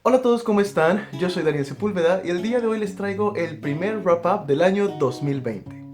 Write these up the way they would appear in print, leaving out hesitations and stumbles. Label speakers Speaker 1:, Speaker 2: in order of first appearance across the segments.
Speaker 1: Hola a todos, ¿cómo están? Yo soy Daniel Sepúlveda y el día de hoy les traigo el primer wrap-up del año 2020.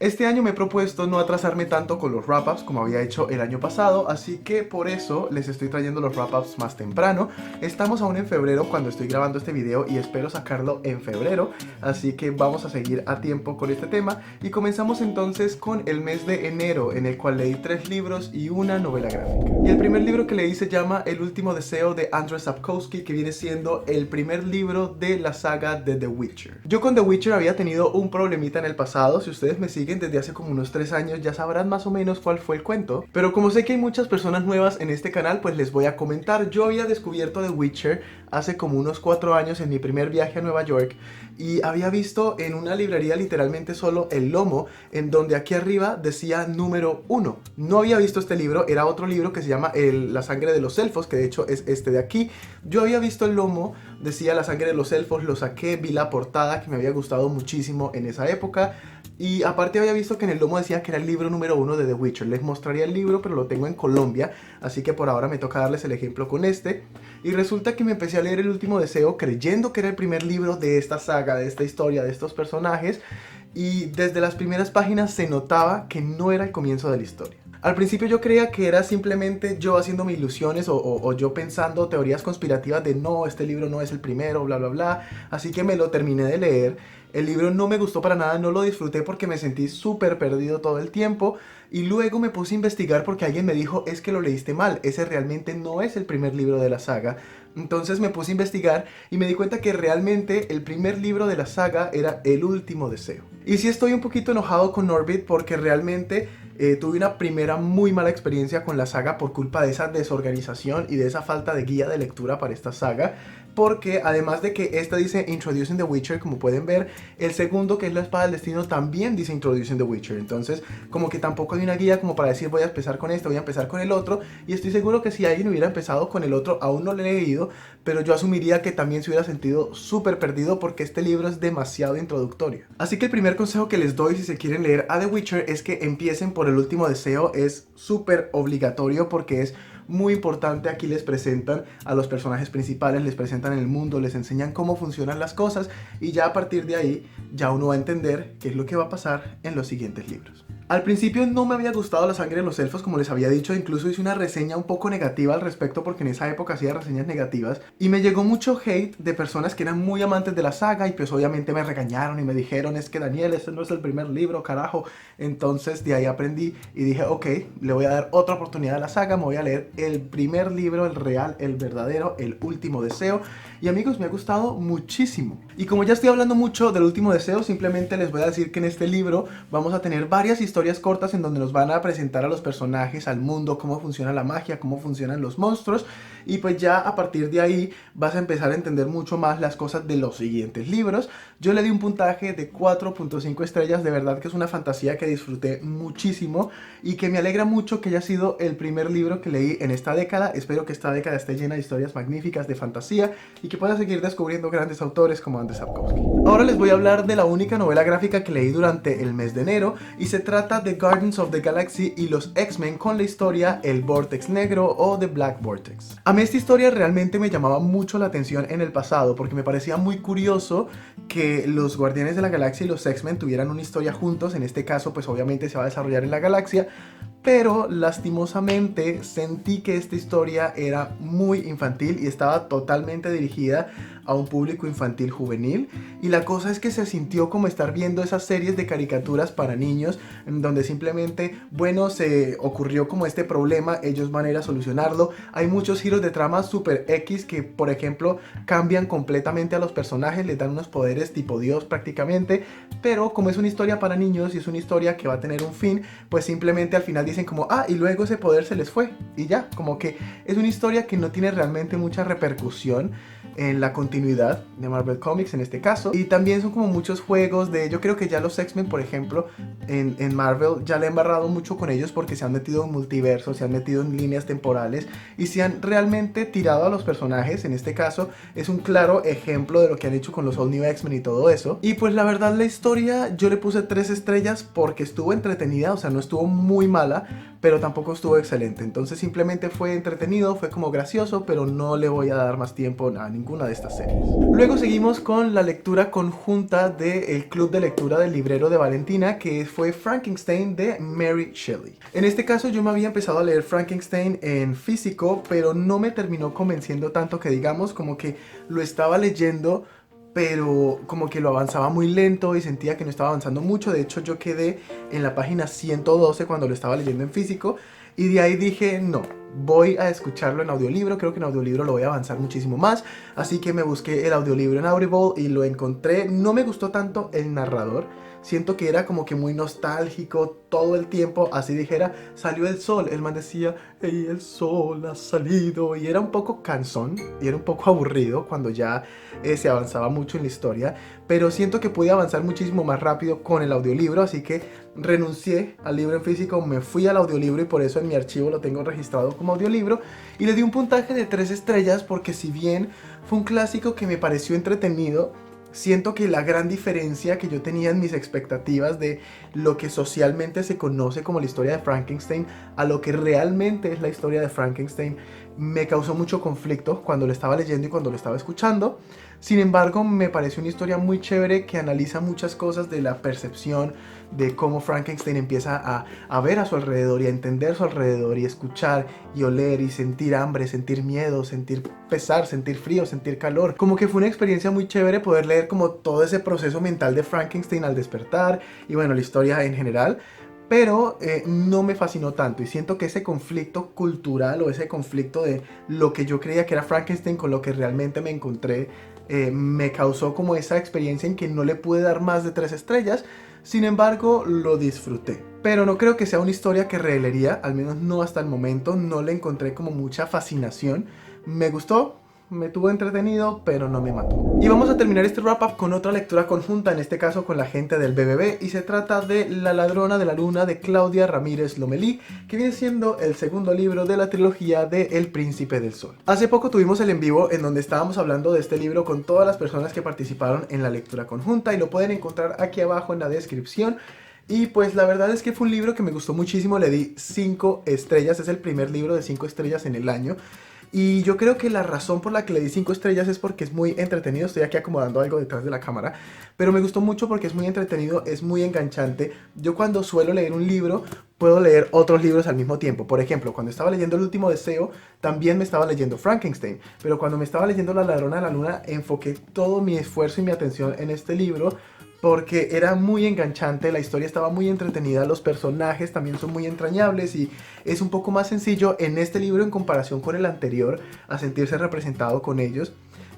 Speaker 1: Este año me he propuesto no atrasarme tanto con los wrap-ups como había hecho el año pasado, así que por eso les estoy trayendo los wrap-ups más temprano. Estamos aún en febrero cuando estoy grabando este video y espero sacarlo en febrero, así que vamos a seguir a tiempo con este tema y comenzamos entonces con el mes de enero, en el cual leí 3 libros y una novela gráfica. Y el primer libro que leí se llama El último deseo de Andrzej Sapkowski, que viene siendo el primer libro de la saga de The Witcher. Yo con The Witcher había tenido un problemita en el pasado. Si ustedes me siguen desde hace como unos 3 años ya sabrán más o menos cuál fue el cuento, pero como sé que hay muchas personas nuevas en este canal, pues les voy a comentar. Yo había descubierto The Witcher hace como unos 4 años en mi primer viaje a Nueva York y había visto en una librería literalmente solo el lomo, en donde aquí arriba decía número 1. No había visto este libro, era otro libro que se llama La sangre de los elfos, que de hecho es este de aquí. Yo había visto el lomo, decía La sangre de los elfos, lo saqué, vi la portada que me había gustado muchísimo en esa época. Y aparte había visto que en el lomo decía que era el libro número 1 de The Witcher. Les mostraría el libro, pero lo tengo en Colombia, así que por ahora me toca darles el ejemplo con este. Y resulta que me empecé a leer El último deseo creyendo que era el primer libro de esta saga, de esta historia, de estos personajes. Y desde las primeras páginas se notaba que no era el comienzo de la historia. Al principio yo creía que era simplemente yo haciéndome ilusiones o yo pensando teorías conspirativas de no, este libro no es el primero, bla bla bla. Así que me lo terminé de leer. El libro no me gustó para nada, no lo disfruté porque me sentí súper perdido todo el tiempo. Y luego me puse a investigar porque alguien me dijo, es que lo leíste mal, ese realmente no es el primer libro de la saga. Entonces me puse a investigar y me di cuenta que realmente el primer libro de la saga era El último deseo. Y sí estoy un poquito enojado con Norbit porque realmente tuve una primera muy mala experiencia con la saga por culpa de esa desorganización y de esa falta de guía de lectura para esta saga. Porque además de que esta dice Introducing the Witcher, como pueden ver, el segundo, que es La espada del destino, también dice Introducing the Witcher. Entonces como que tampoco hay una guía como para decir voy a empezar con este, voy a empezar con el otro. Y estoy seguro que si alguien hubiera empezado con el otro, aún no lo he leído, pero yo asumiría que también se hubiera sentido súper perdido porque este libro es demasiado introductorio. Así que el primer consejo que les doy si se quieren leer a The Witcher es que empiecen por El último deseo. Es súper obligatorio porque es muy importante. Aquí les presentan a los personajes principales, les presentan el mundo, les enseñan cómo funcionan las cosas y ya a partir de ahí ya uno va a entender qué es lo que va a pasar en los siguientes libros. Al principio no me había gustado La sangre de los elfos, como les había dicho, incluso hice una reseña un poco negativa al respecto porque en esa época hacía reseñas negativas y me llegó mucho hate de personas que eran muy amantes de la saga y pues obviamente me regañaron y me dijeron, es que Daniel, este no es el primer libro, carajo. Entonces de ahí aprendí y dije, ok, le voy a dar otra oportunidad a la saga, me voy a leer el primer libro, el real, el verdadero, El último deseo. Y amigos, me ha gustado muchísimo. Y como ya estoy hablando mucho del último deseo, simplemente les voy a decir que en este libro vamos a tener varias historias cortas en donde nos van a presentar a los personajes, al mundo, cómo funciona la magia, cómo funcionan los monstruos. Y pues ya a partir de ahí vas a empezar a entender mucho más las cosas de los siguientes libros. Yo le di un puntaje de 4.5 estrellas, de verdad que es una fantasía que disfruté muchísimo y que me alegra mucho que haya sido el primer libro que leí en esta década. Espero que esta década esté llena de historias magníficas de fantasía y que pueda seguir descubriendo grandes autores como Andrzej Sapkowski. Ahora les voy a hablar de la única novela gráfica que leí durante el mes de enero y se trata de Guardians of the Galaxy y los X-Men con la historia El Vortex Negro o The Black Vortex. A mí esta historia realmente me llamaba mucho la atención en el pasado porque me parecía muy curioso que los Guardianes de la Galaxia y los X-Men tuvieran una historia juntos. En este caso pues obviamente se va a desarrollar en la galaxia, pero lastimosamente sentí que esta historia era muy infantil y estaba totalmente dirigida a un público infantil juvenil. Y la cosa es que se sintió como estar viendo esas series de caricaturas para niños en donde simplemente, bueno, se ocurrió como este problema, ellos van a ir a solucionarlo. Hay muchos giros de trama super X que, por ejemplo, cambian completamente a los personajes, les dan unos poderes tipo Dios prácticamente, pero como es una historia para niños y es una historia que va a tener un fin, pues simplemente al final dicen como, ah, y luego ese poder se les fue y ya, como que es una historia que no tiene realmente mucha repercusión. en la continuidad de Marvel Comics en este caso. Y también son como muchos juegos de, yo creo que ya los X-Men, por ejemplo, en Marvel ya le han embarrado mucho con ellos porque se han metido en multiversos, se han metido en líneas temporales y se han realmente tirado a los personajes. En este caso es un claro ejemplo de lo que han hecho con los All New X-Men y todo eso. Y pues la verdad, la historia yo le puse 3 estrellas porque estuvo entretenida, o sea, no estuvo muy mala, pero tampoco estuvo excelente. Entonces simplemente fue entretenido, fue como gracioso, pero no le voy a dar más tiempo a ninguna de estas series. Luego seguimos con la lectura conjunta del club de lectura del librero de Valentina, que fue Frankenstein de Mary Shelley. En este caso yo me había empezado a leer Frankenstein en físico, pero no me terminó convenciendo tanto, que digamos, como que lo estaba leyendo pero como que lo avanzaba muy lento y sentía que no estaba avanzando mucho. De hecho, yo quedé en la página 112 cuando lo estaba leyendo en físico y de ahí dije, no, voy a escucharlo en audiolibro, creo que en audiolibro lo voy a avanzar muchísimo más. Así que me busqué el audiolibro en Audible y lo encontré. No me gustó tanto el narrador, siento que era como que muy nostálgico todo el tiempo, así dijera, salió el sol, el man decía, hey, el sol ha salido, y era un poco cansón, y era un poco aburrido cuando ya se avanzaba mucho en la historia, pero siento que pude avanzar muchísimo más rápido con el audiolibro, así que renuncié al libro en físico, me fui al audiolibro y por eso en mi archivo lo tengo registrado como audiolibro, y le di un puntaje de 3 estrellas porque si bien fue un clásico que me pareció entretenido, siento que la gran diferencia que yo tenía en mis expectativas de lo que socialmente se conoce como la historia de Frankenstein a lo que realmente es la historia de Frankenstein me causó mucho conflicto cuando lo estaba leyendo y cuando lo estaba escuchando. Sin embargo, me pareció una historia muy chévere que analiza muchas cosas de la percepción de cómo Frankenstein empieza a ver a su alrededor y a entender su alrededor y escuchar y oler y sentir hambre, sentir miedo, sentir pesar, sentir frío, sentir calor. Como que fue una experiencia muy chévere poder leer como todo ese proceso mental de Frankenstein al despertar y bueno, la historia en general. Pero no me fascinó tanto y siento que ese conflicto cultural o ese conflicto de lo que yo creía que era Frankenstein con lo que realmente me encontré me causó como esa experiencia en que no le pude dar más de 3 estrellas. Sin embargo, lo disfruté. Pero no creo que sea una historia que releería, al menos no hasta el momento. No le encontré como mucha fascinación. Me gustó, me tuvo entretenido, pero no me mató. Y vamos a terminar este wrap-up con otra lectura conjunta, en este caso con la gente del BBB, y se trata de La ladrona de la luna de Claudia Ramírez Lomelí, que viene siendo el segundo libro de la trilogía de El Príncipe del Sol. Hace poco tuvimos el en vivo en donde estábamos hablando de este libro con todas las personas que participaron en la lectura conjunta y lo pueden encontrar aquí abajo en la descripción. Y pues la verdad es que fue un libro que me gustó muchísimo, le di 5 estrellas, es el primer libro de 5 estrellas en el año. Y yo creo que la razón por la que le di 5 estrellas es porque es muy entretenido. Estoy aquí acomodando algo detrás de la cámara, pero me gustó mucho porque es muy entretenido, es muy enganchante. Yo cuando suelo leer un libro, puedo leer otros libros al mismo tiempo. Por ejemplo, cuando estaba leyendo El último deseo, también me estaba leyendo Frankenstein. Pero cuando me estaba leyendo La ladrona de la luna, enfoqué todo mi esfuerzo y mi atención en este libro, porque era muy enganchante, la historia estaba muy entretenida, los personajes también son muy entrañables y es un poco más sencillo en este libro en comparación con el anterior a sentirse representado con ellos.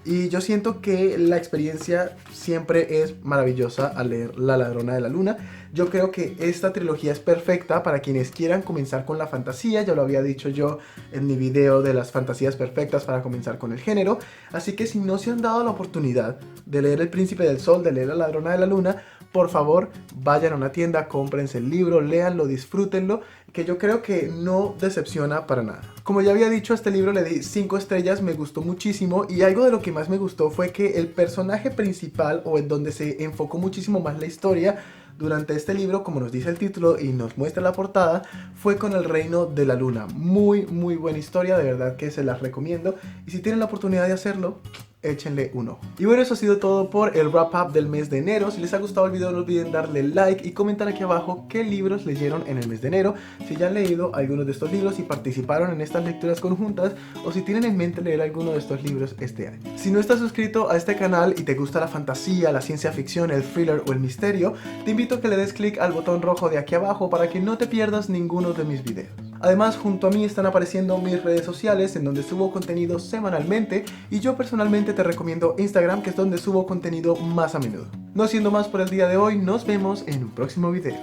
Speaker 1: Y yo siento que la experiencia siempre es maravillosa al leer La ladrona de la luna. Yo creo que esta trilogía es perfecta para quienes quieran comenzar con la fantasía. Ya lo había dicho yo en mi video de las fantasías perfectas para comenzar con el género. Así que si no se han dado la oportunidad de leer El Príncipe del Sol, de leer La ladrona de la luna, por favor vayan a una tienda, cómprense el libro, léanlo, disfrútenlo, que yo creo que no decepciona para nada. Como ya había dicho, a este libro le di 5 estrellas, me gustó muchísimo y algo de lo que más me gustó fue que el personaje principal, o en donde se enfocó muchísimo más la historia durante este libro, como nos dice el título y nos muestra la portada, fue con el Reino de la Luna. Muy buena historia, de verdad que se las recomiendo y si tienen la oportunidad de hacerlo, échenle un ojo. Y bueno, eso ha sido todo por el wrap up del mes de enero. Si les ha gustado el video no olviden darle like y comentar aquí abajo qué libros leyeron en el mes de enero, si ya han leído algunos de estos libros y participaron en estas lecturas conjuntas, o si tienen en mente leer alguno de estos libros este año. Si no estás suscrito a este canal y te gusta la fantasía, la ciencia ficción, el thriller o el misterio, te invito a que le des clic al botón rojo de aquí abajo para que no te pierdas ninguno de mis videos. Además, junto a mí están apareciendo mis redes sociales en donde subo contenido semanalmente y yo personalmente te recomiendo Instagram, que es donde subo contenido más a menudo. No siendo más por el día de hoy, nos vemos en un próximo video.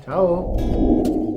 Speaker 1: ¡Chao!